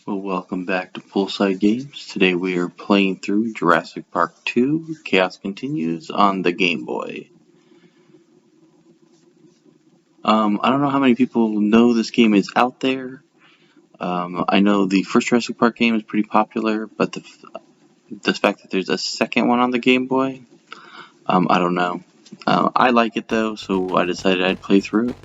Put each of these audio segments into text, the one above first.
Well, welcome back to Poolside Games. Today we are playing through Jurassic Park 2, Chaos Continues on the Game Boy. I don't know how many people know this game is out there. I know the first Jurassic Park game is pretty popular, but the fact that there's a second one on the Game Boy, I don't know. I like it though, so I decided I'd play through it.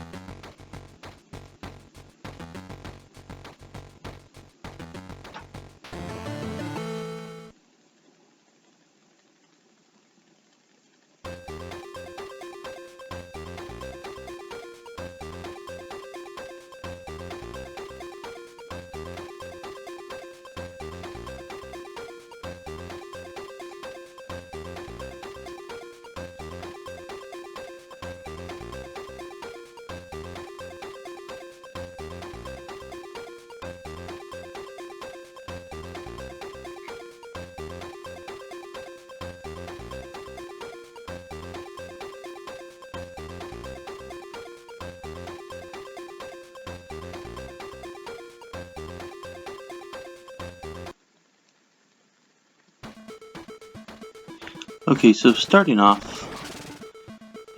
Okay, so starting off,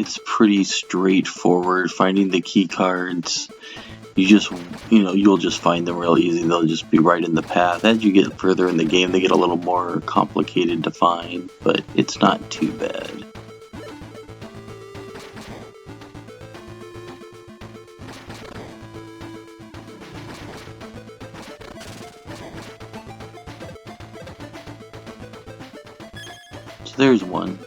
it's pretty straightforward. Finding the key cards, you'll just find them real easy. They'll just be right in the path. As you get further in the game, they get a little more complicated to find, but it's not too bad. So there's one.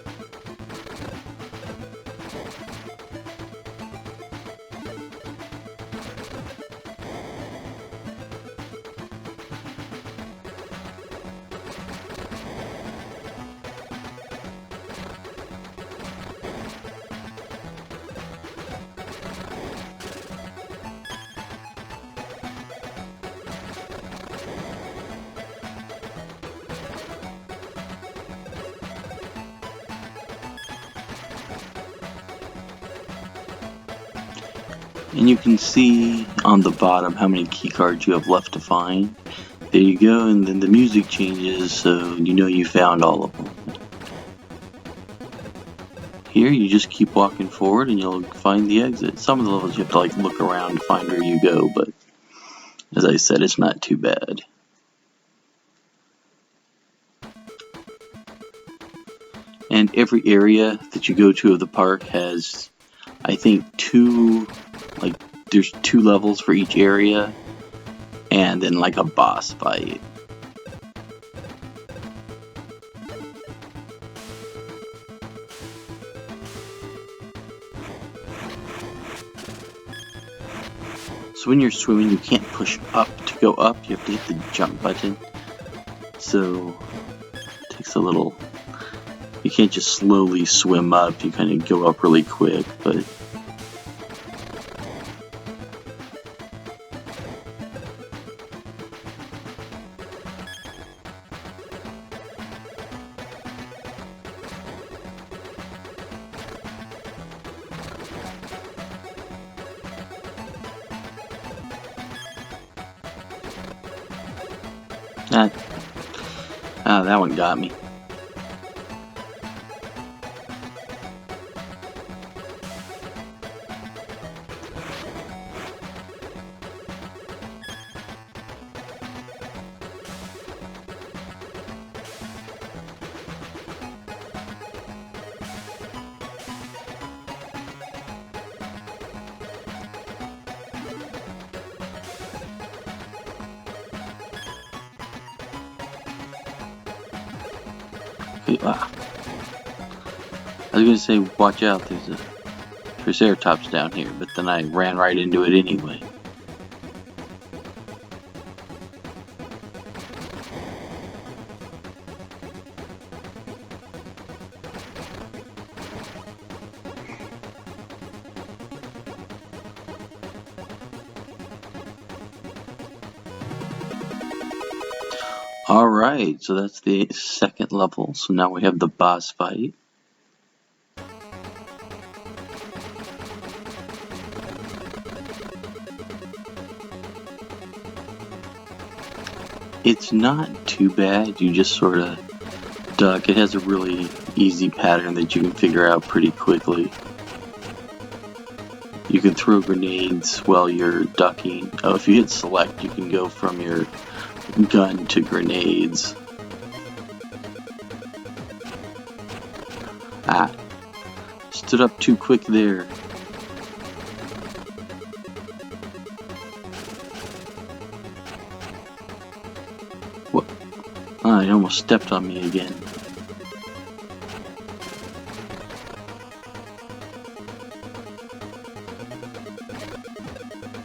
And you can see on the bottom how many key cards you have left to find. There you go, and then the music changes, so you know you found all of them. Here, you just keep walking forward and you'll find the exit. Some of the levels you have to look around to find where you go, but as I said, it's not too bad. And every area that you go to of the park has, I think, there's 2 levels for each area, and then a boss fight. So when you're swimming, you can't push up to go up, you have to hit the jump button. So it takes a little, you can't just slowly swim up, you kind of go up really quick, but that one got me. I was gonna say, watch out, there's a Triceratops down here, but then I ran right into it anyway. Alright, so that's the second level. So now we have the boss fight. It's not too bad. You just sort of duck. It has a really easy pattern that you can figure out pretty quickly. You can throw grenades while you're ducking. Oh, if you hit select, you can go from your gun to grenades. Ah, stood up too quick there. What? Ah, it almost stepped on me again.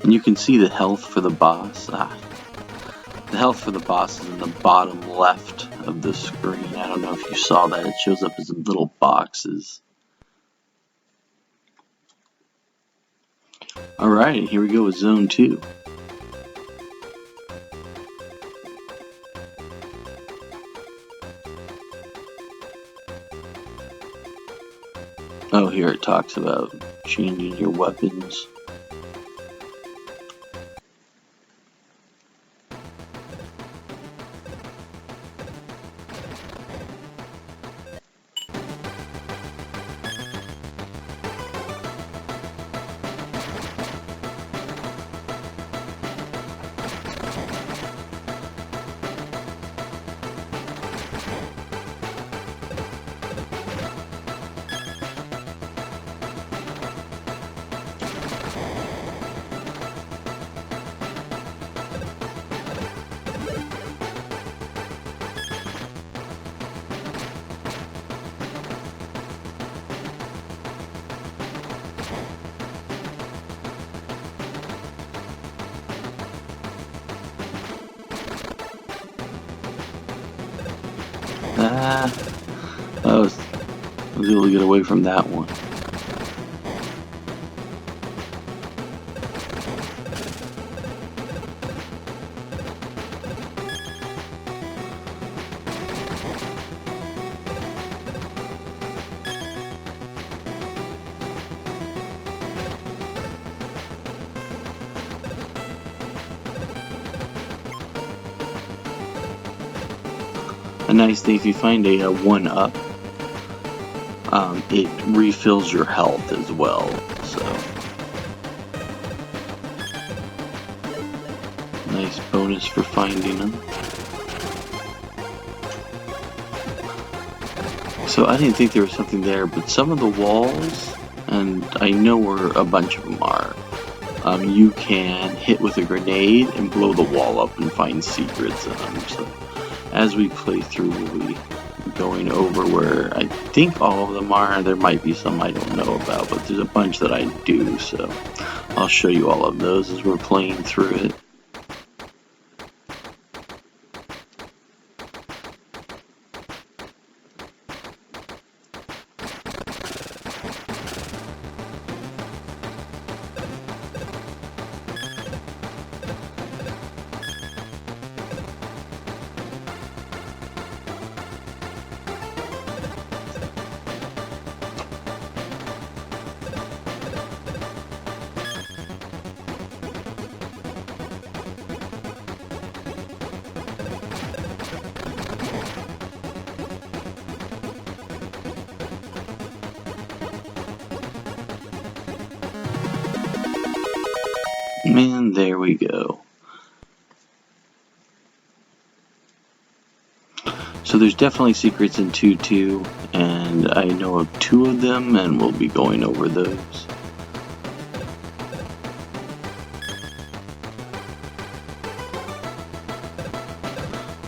And you can see the health for the boss. Ah, the health for the boss is in the bottom left of the screen. I don't know if you saw that. It shows up as in little boxes. Alright, here we go with Zone 2. Oh, here it talks about changing your weapons. I was able to get away from that one. A nice thing, if you find a 1-up, it refills your health as well, so nice bonus for finding them. So I didn't think there was something there, but some of the walls, and I know where a bunch of them are, you can hit with a grenade and blow the wall up and find secrets in them. So as we play through, we'll be going over where I think all of them are. There might be some I don't know about, but there's a bunch that I do, so I'll show you all of those as we're playing through it. And there we go. So there's definitely secrets in 2-2, and I know of 2 of them, and we'll be going over those.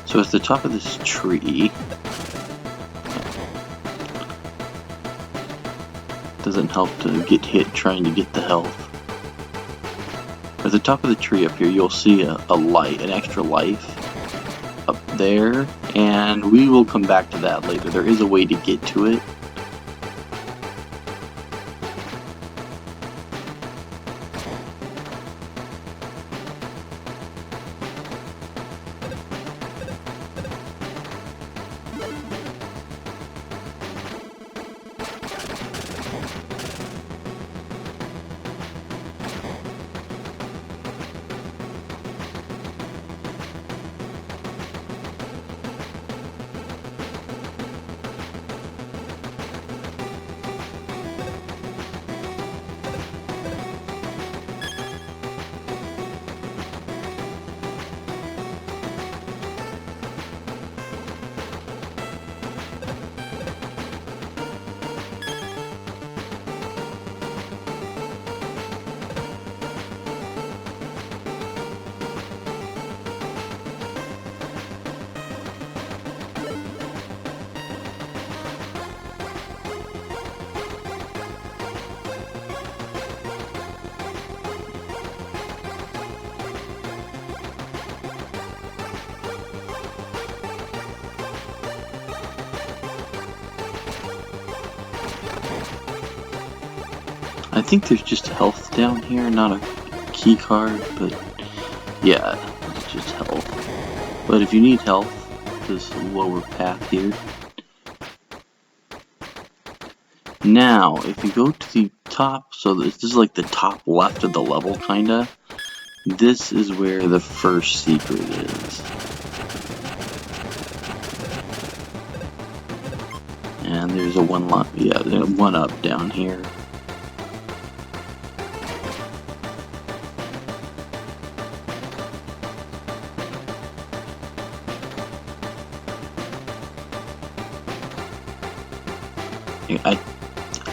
So at the top of this tree, doesn't help to get hit trying to get the health. At the top of the tree up here, you'll see a light, an extra life up there, and we will come back to that later. There is a way to get to it. I think there's just health down here, not a key card, but yeah, it's just health. But if you need health, this lower path here. Now, if you go to the top, so this is like the top left of the level, kinda. This is where the first secret is. And there's a one up down here.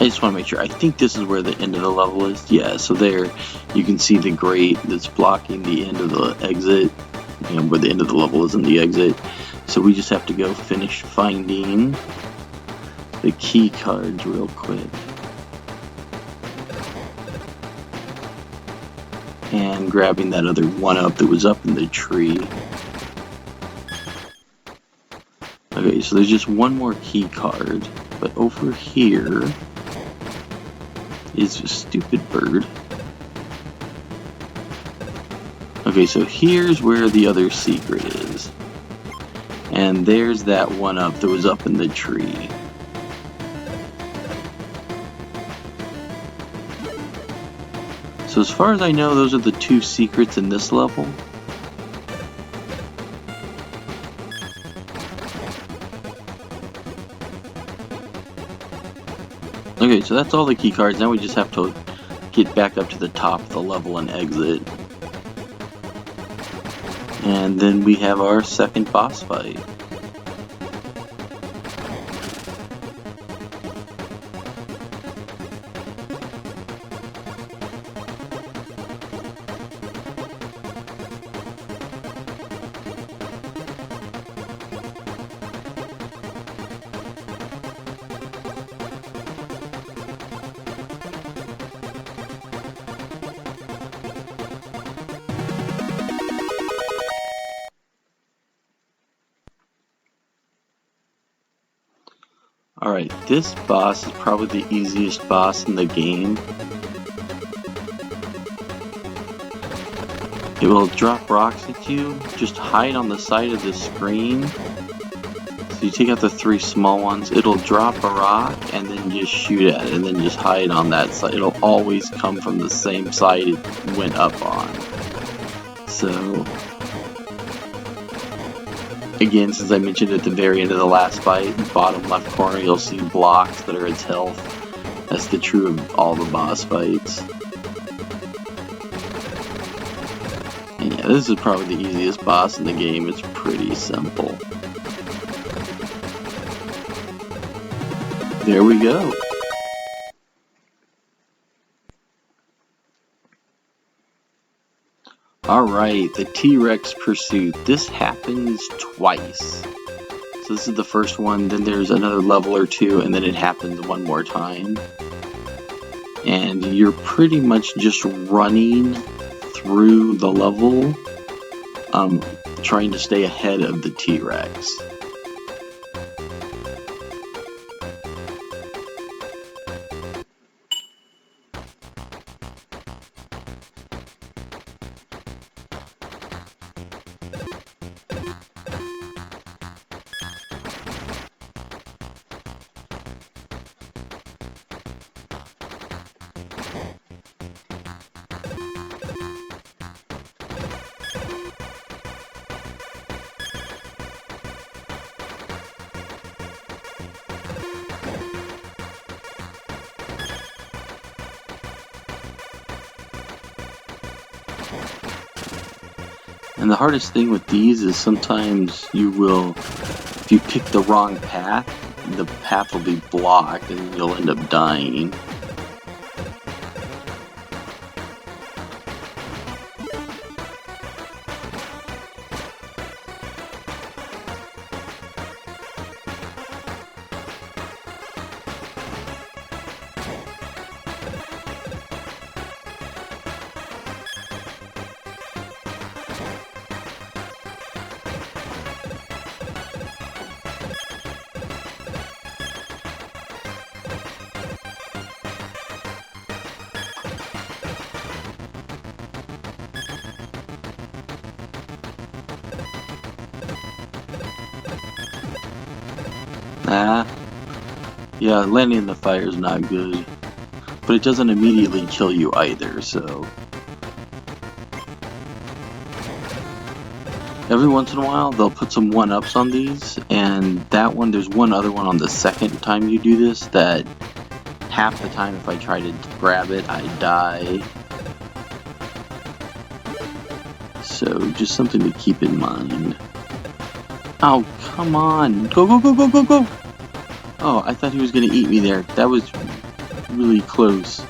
I just want to make sure. I think this is where the end of the level is. Yeah, so there you can see the grate that's blocking the end of the exit. Where the end of the level is in the exit. So we just have to go finish finding the key cards real quick. And grabbing that other one-up that was up in the tree. Okay, so there's just one more key card. But over here is a stupid bird. Okay, so here's where the other secret is. And there's that one up that was up in the tree. So as far as I know, those are the two secrets in this level. Okay, so that's all the key cards. Now we just have to get back up to the top of the level and exit. And then we have our second boss fight. Alright, this boss is probably the easiest boss in the game. It will drop rocks at you. Just hide on the side of the screen. So you take out the three small ones, it'll drop a rock and then just shoot at it and then just hide on that side. It'll always come from the same side it went up on. So again, since I mentioned at the very end of the last fight, bottom left corner, you'll see blocks that are its health. That's the true of all the boss fights. And yeah, this is probably the easiest boss in the game. It's pretty simple. There we go. Alright, the T-Rex pursuit. This happens twice. So this is the first one, then there's another level or two, and then it happens one more time. And you're pretty much just running through the level, trying to stay ahead of the T-Rex. And the hardest thing with these is sometimes you will, if you pick the wrong path, the path will be blocked and you'll end up dying. Ah, yeah, landing in the fire is not good. But it doesn't immediately kill you either, so... Every once in a while, they'll put some 1-ups on these, and that one, there's one other one on the second time you do this that half the time if I try to grab it, I die. So, just something to keep in mind. Oh, come on! Go, go, go, go, go, go! Oh, I thought he was gonna eat me there. That was really close.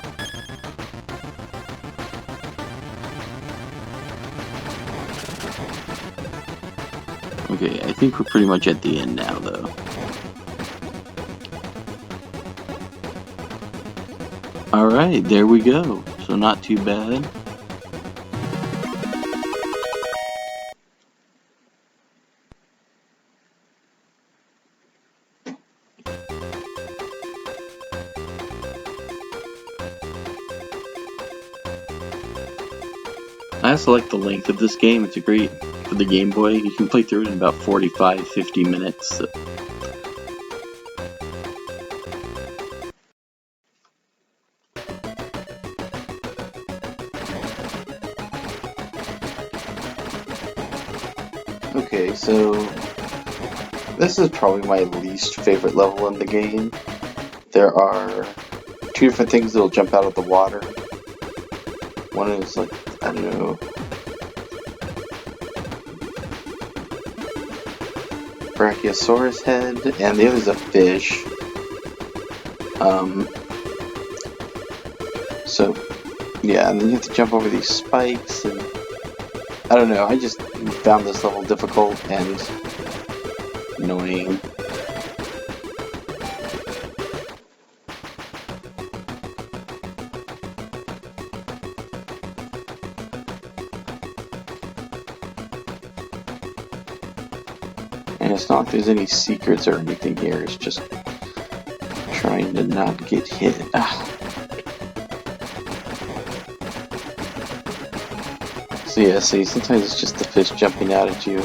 Okay, I think we're pretty much at the end now, though. Alright, there we go. So not too bad. I also like the length of this game. It's a great for the Game Boy. You can play through it in about 45-50 minutes. So. Okay, so this is probably my least favorite level in the game. There are two different things that'll jump out of the water. One is like, I don't know, Brachiosaurus head, and the other is a fish. So, yeah, and then you have to jump over these spikes, and I don't know, I just found this level difficult and annoying. And it's not like there's any secrets or anything here, it's just trying to not get hit. So yeah, see, sometimes it's just the fish jumping out at you.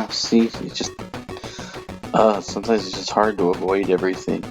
See, it's just, sometimes it's just hard to avoid everything.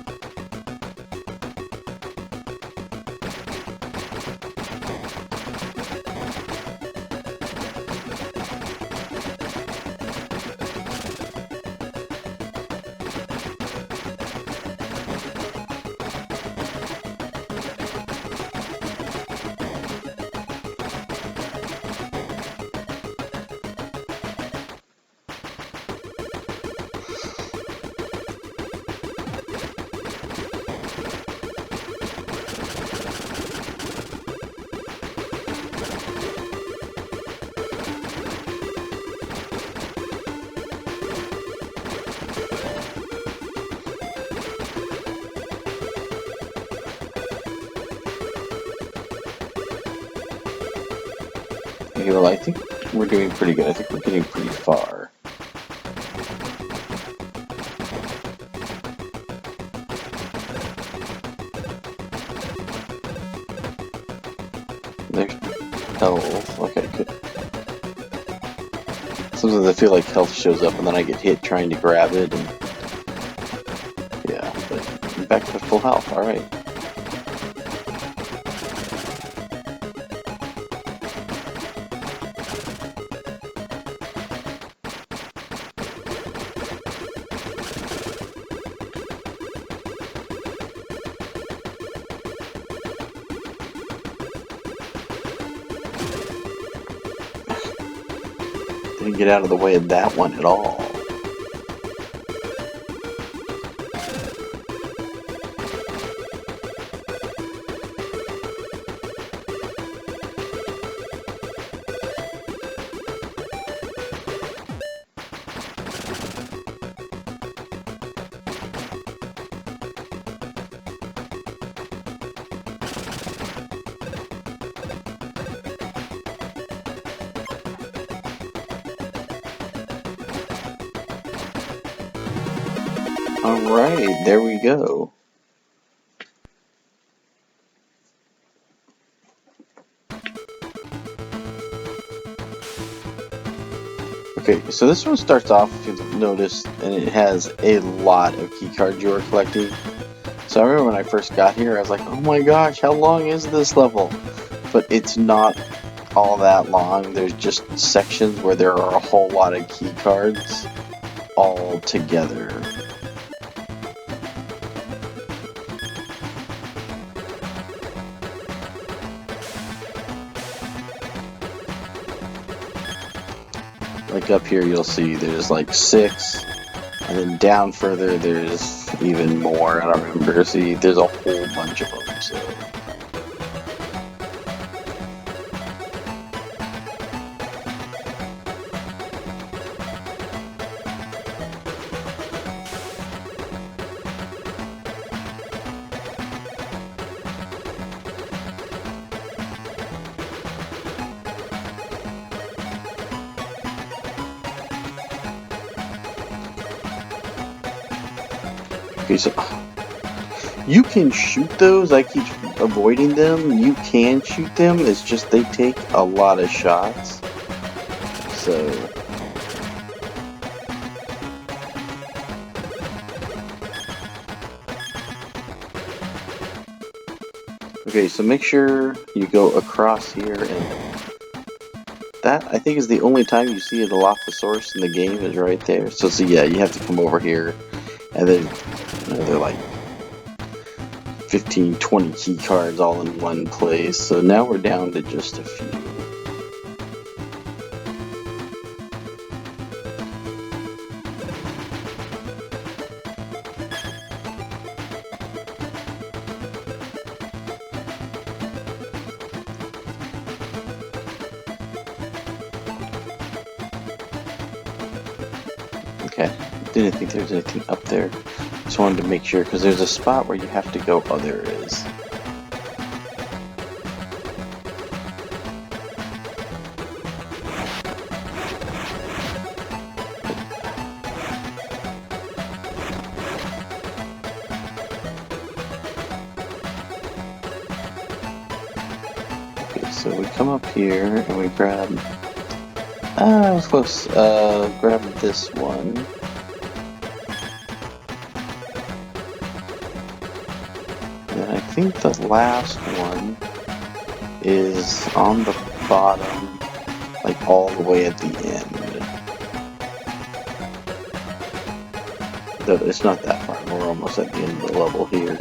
Okay, well, I think we're doing pretty good. I think we're getting pretty far. There's health. Okay, good. Sometimes I feel like health shows up and then I get hit trying to grab it. And yeah, but I'm back to full health. Alright. Didn't get out of the way of that one at all. Alright, there we go. Okay, so this one starts off, if you've noticed, and it has a lot of key cards you are collecting. So I remember when I first got here, I was like, oh my gosh, how long is this level? But it's not all that long. There's just sections where there are a whole lot of key cards all together. Like up here you'll see there's like 6, and then down further there's even more. I don't remember. See, there's a whole bunch of them. So. Okay, so you can shoot those. I keep avoiding them. You can shoot them. It's just they take a lot of shots. So okay, so make sure you go across here, and that I think is the only time you see a Dilophosaurus in the game is right there. So yeah, you have to come over here, and then they're like 15, 20 key cards all in one place. So now we're down to just a few. Okay, didn't think there was anything up there. Just wanted to make sure, because there's a spot where you have to go. Oh, there is. Okay, so we come up here and we grab. I was close. Grab this one. And I think the last one is on the bottom, like all the way at the end. Though it's not that far. We're almost at the end of the level here.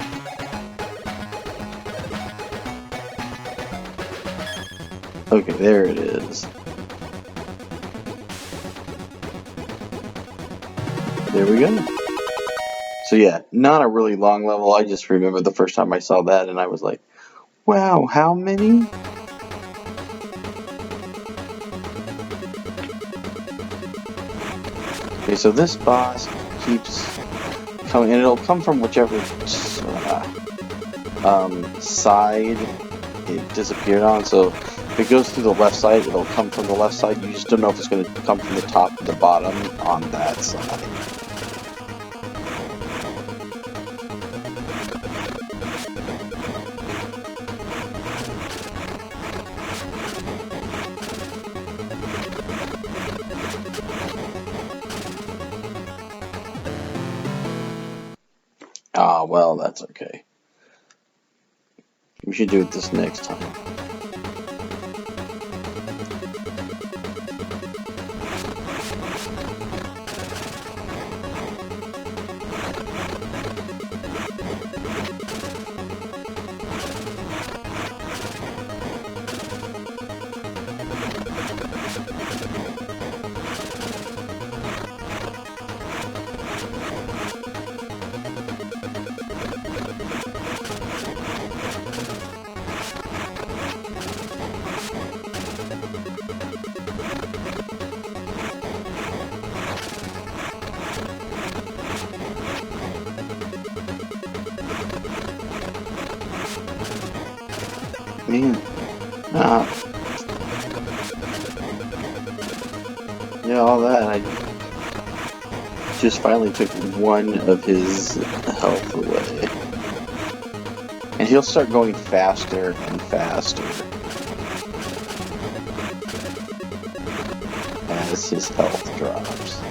Okay, there it is. There we go. So yeah, not a really long level. I just remember the first time I saw that and I was like, wow, how many? Okay, so this boss keeps coming, and it'll come from whichever side it disappeared on. So if it goes through the left side, it'll come from the left side. You just don't know if it's going to come from the top or the bottom on that side. Ah, well, that's okay. We should do it this next time. Man. Yeah, all that. just finally took one of his health away. And he'll start going faster and faster as his health drops.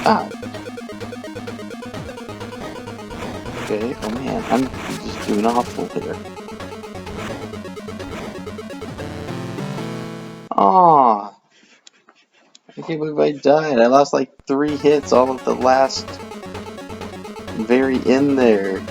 Ah. Okay, oh man, I'm just doing awful here. Aw, I can't believe I died. I lost like 3 hits all at the last very end there.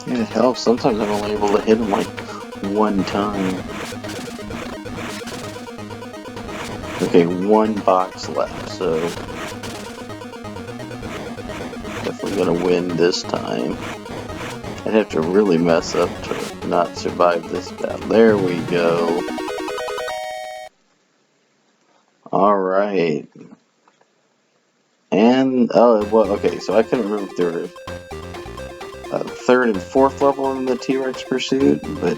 It helps. Sometimes I'm only able to hit him like 1 time. Okay, 1 box left, so definitely gonna win this time. I'd have to really mess up to not survive this battle. There we go. Alright. And, oh, well, okay, so I couldn't remember if there were 3rd and 4th level in the T-Rex pursuit, but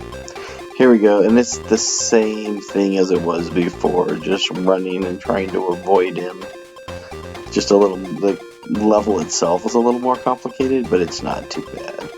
here we go, and it's the same thing as it was before, just running and trying to avoid him. Just a little, the level itself is a little more complicated, but it's not too bad.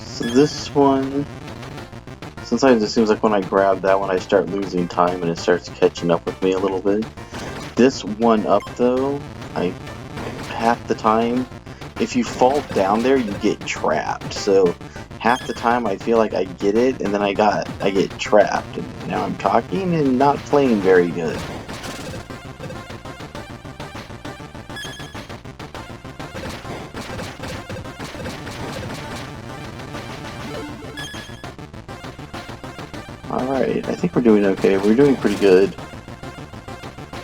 So this one, sometimes it seems like when I grab that one I start losing time and it starts catching up with me a little bit. This one up though, half the time, if you fall down there you get trapped. So half the time I feel like I get it and then I get trapped. And now I'm talking and not playing very good. Alright, I think we're doing okay. We're doing pretty good.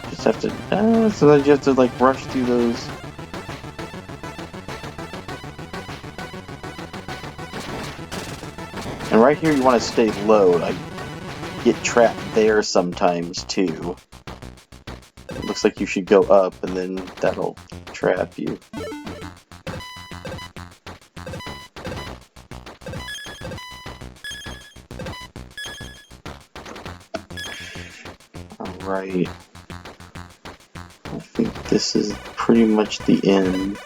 Just have to, sometimes you have to like rush through those. And right here you want to stay low. I get trapped there sometimes too. It looks like you should go up and then that'll trap you. Alright. I think this is pretty much the end.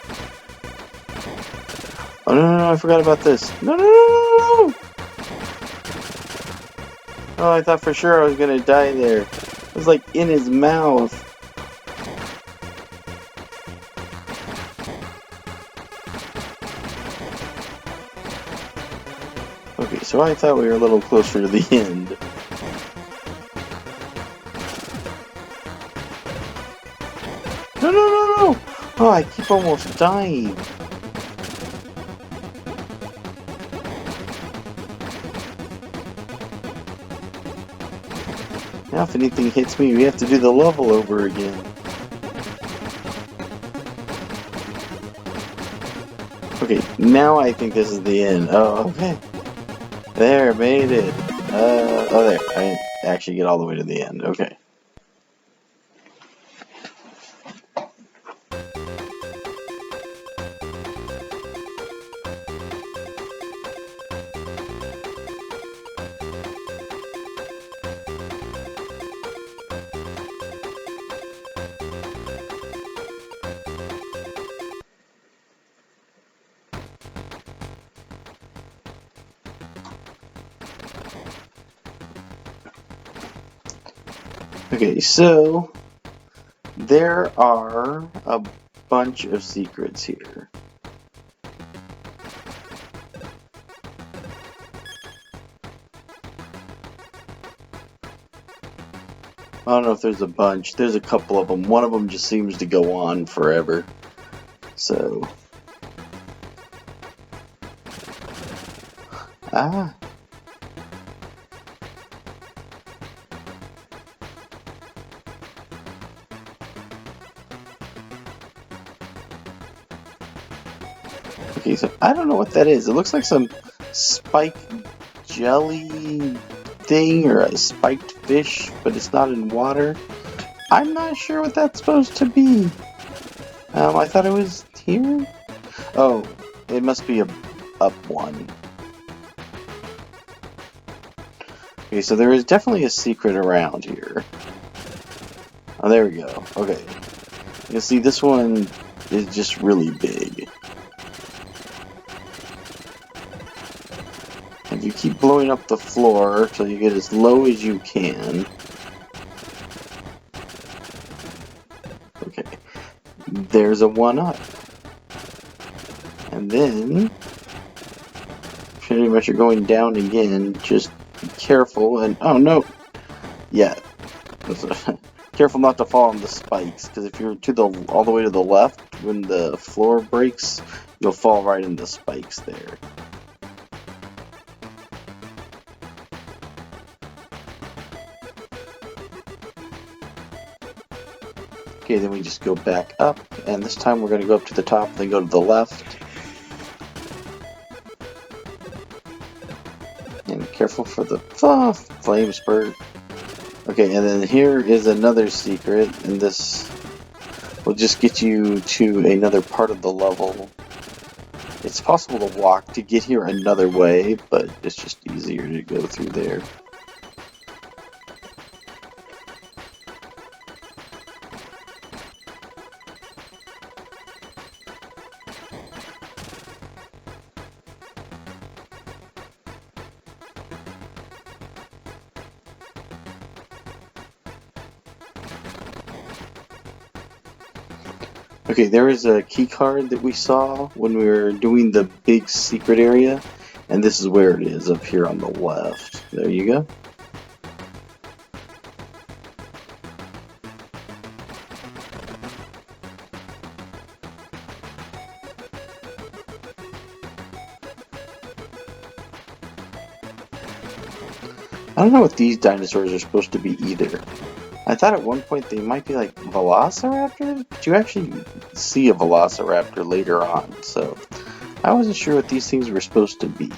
Oh no, I forgot about this. No! Oh, I thought for sure I was gonna die there. It was like in his mouth. Okay, so I thought we were a little closer to the end. No! Oh, I keep almost dying. Now if anything hits me, we have to do the level over again. Okay, now I think this is the end. Oh, okay. There, made it. Oh there. I didn't actually get all the way to the end. Okay. Okay, so there are a bunch of secrets here. I don't know if there's a bunch. There's a couple of them. One of them just seems to go on forever. So. Ah. Okay, so I don't know what that is. It looks like some spike jelly thing or a spiked fish, but it's not in water. I'm not sure what that's supposed to be. I thought it was here. Oh, it must be a up one. Okay, so there is definitely a secret around here. Oh, there we go. Okay. You see, this one is just really big. And you keep blowing up the floor till you get as low as you can. Okay. There's a 1-up. And then, pretty much you're going down again. Just be careful and, oh no! Yeah. Careful not to fall on the spikes, because if you're all the way to the left, when the floor breaks, you'll fall right in the spikes there. Okay, then we just go back up, and this time we're going to go up to the top, then go to the left. And careful for the flame spurt. Okay, and then here is another secret, and this will just get you to another part of the level. It's possible to walk to get here another way, but it's just easier to go through there. Okay, there is a key card that we saw when we were doing the big secret area, and this is where it is, up here on the left. There you go. I don't know what these dinosaurs are supposed to be either. I thought at one point they might be like velociraptors, but you actually see a velociraptor later on, so I wasn't sure what these things were supposed to be.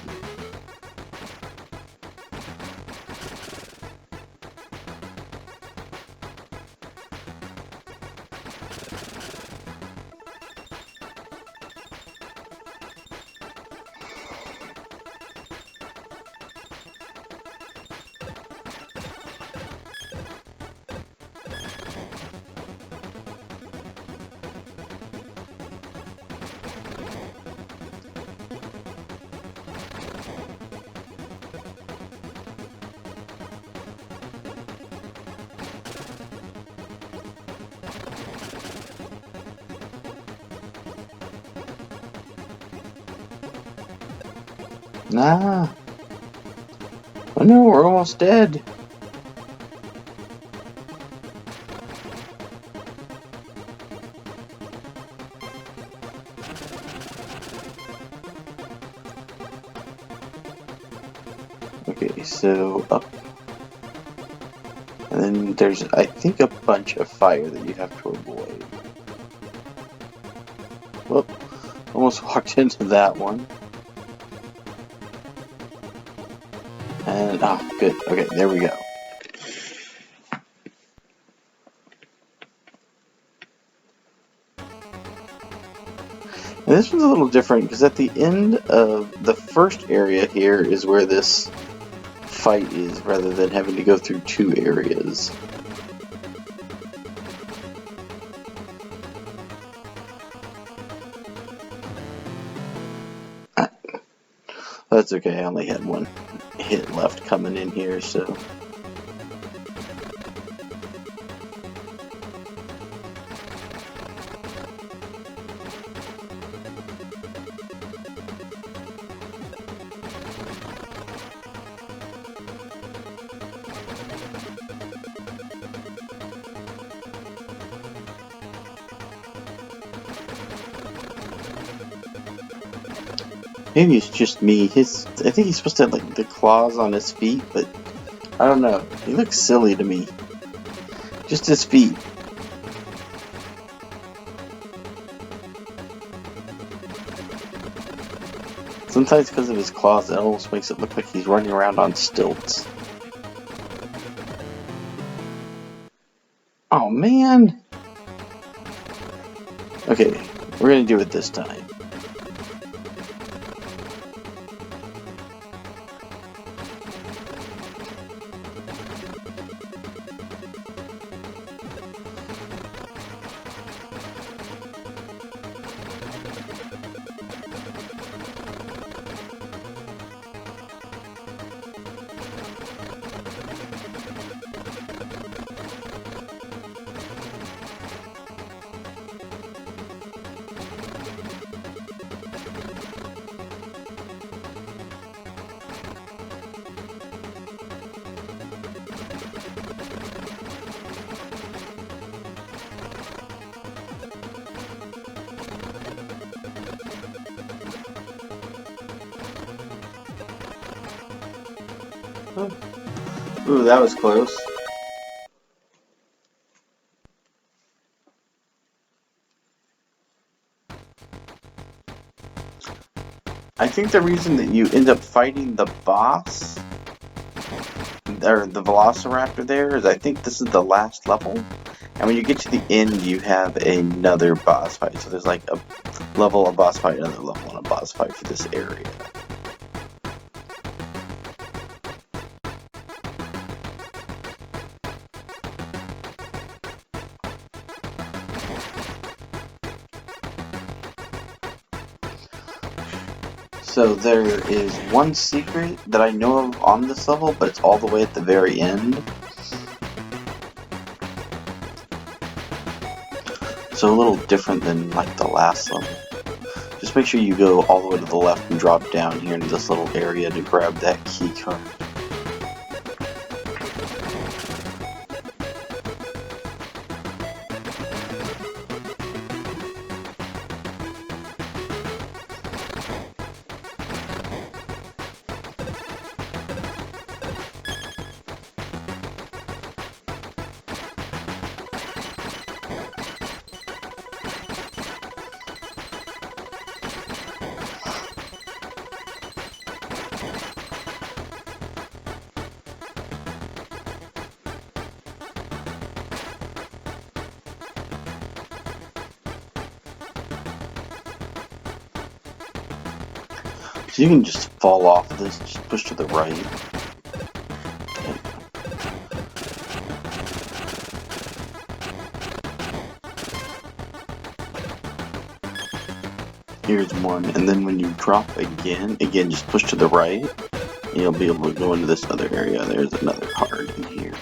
Nah. Oh no, we're almost dead. Okay, so up. And then there's, I think, a bunch of fire that you have to avoid. Whoop. Almost walked into that one. And, oh, good. Okay, there we go. And this one's a little different because at the end of the first area here is where this fight is, rather than having to go through two areas. That's okay, I only had one hit left coming in here, so. Maybe it's just me. I think he's supposed to have like the claws on his feet, but I don't know. He looks silly to me. Just his feet. Sometimes because of his claws, it almost makes it look like he's running around on stilts. Oh man! Okay, we're gonna do it this time. Ooh, that was close. I think the reason that you end up fighting the boss, or the Velociraptor there, is I think this is the last level. And when you get to the end, you have another boss fight. So there's like a level, a boss fight, another level, and a boss fight for this area. So there is one secret that I know of on this level, but it's all the way at the very end. So a little different than like the last level. Just make sure you go all the way to the left and drop down here into this little area to grab that key card. So you can just fall off of this, just push to the right. Here's one, and then when you drop again, just push to the right, and you'll be able to go into this other area. There's another card in here.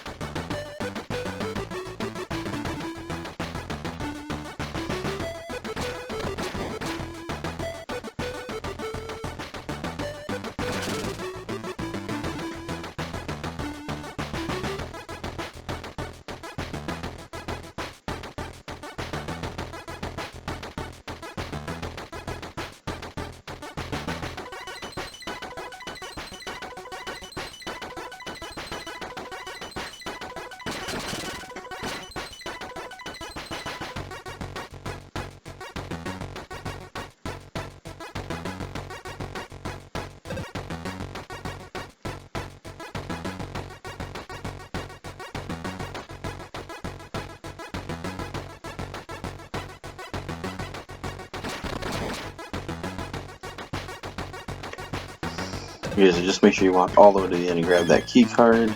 Okay, so just make sure you walk all the way to the end and grab that key card.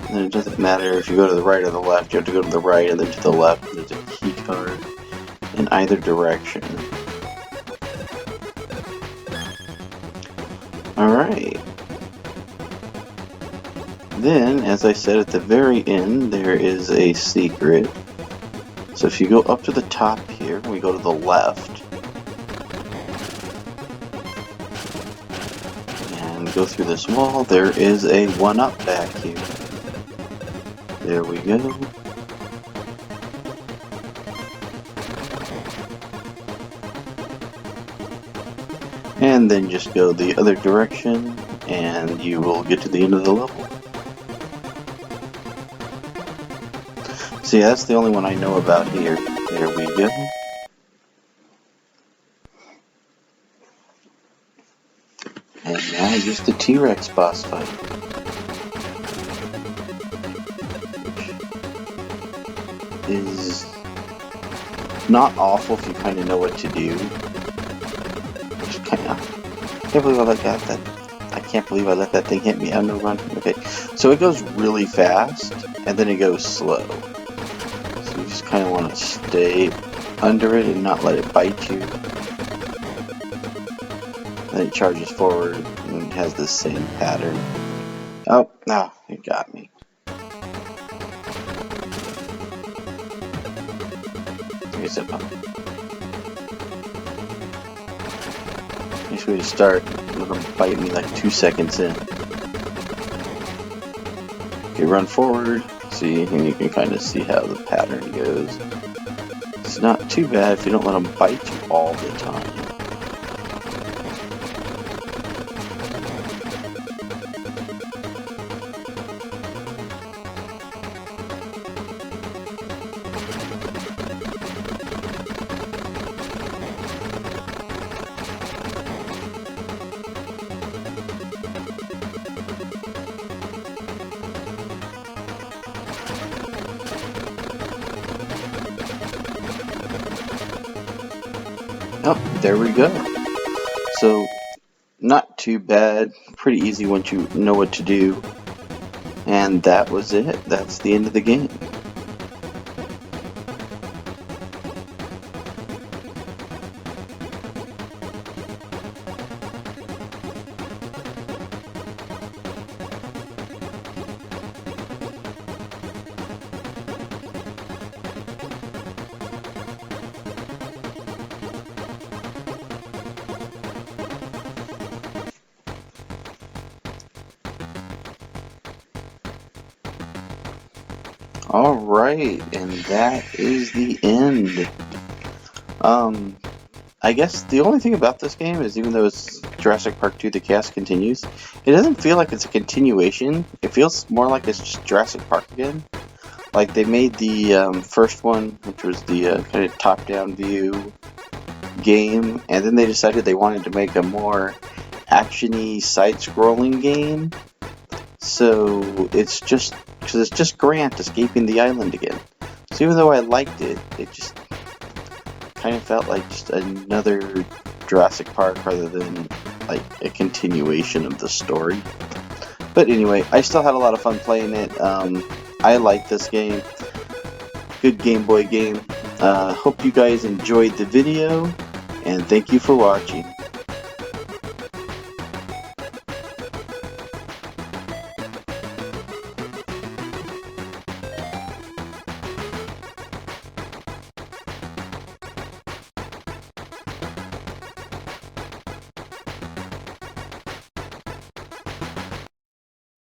And it doesn't matter if you go to the right or the left, you have to go to the right and then to the left. There's a key card in either direction. Alright. Then, as I said at the very end, there is a secret. So if you go up to the top here, we go to the left. And go through this wall, there is a 1-up back here. There we go. And then just go the other direction, and you will get to the end of the level. See, that's the only one I know about here. There we go. And now just the T-Rex boss fight. Is not awful if you kind of know what to do. Just kind of. I can't believe I let that. I can't believe I let that thing hit me. I'm gonna run. Okay, so it goes really fast and then it goes slow. So you just kind of want to stay under it and not let it bite you. Then it charges forward and it has the same pattern. Oh, no, it got me. Nice way to start. Let them bite me like 2 seconds in. Okay, run forward. See, and you can kind of see how the pattern goes. It's not too bad if you don't let them bite you all the time. Oh, there we go. So, not too bad. Pretty easy once you know what to do. And that was it. That's the end of the game. Alright, and that is the end. I guess the only thing about this game is, even though it's Jurassic Park 2 The Cast Continues, it doesn't feel like it's a continuation. It feels more like it's just Jurassic Park again. Like, they made the first one, which was the kind of top-down view game, and then they decided they wanted to make a more action-y, side-scrolling game. So it's just because it's just Grant escaping the island again. So even though I liked it, it just kind of felt like just another Jurassic Park rather than like a continuation of the story. But anyway, I still had a lot of fun playing it. I like this game. Good Game Boy game. Hope you guys enjoyed the video, and thank you for watching.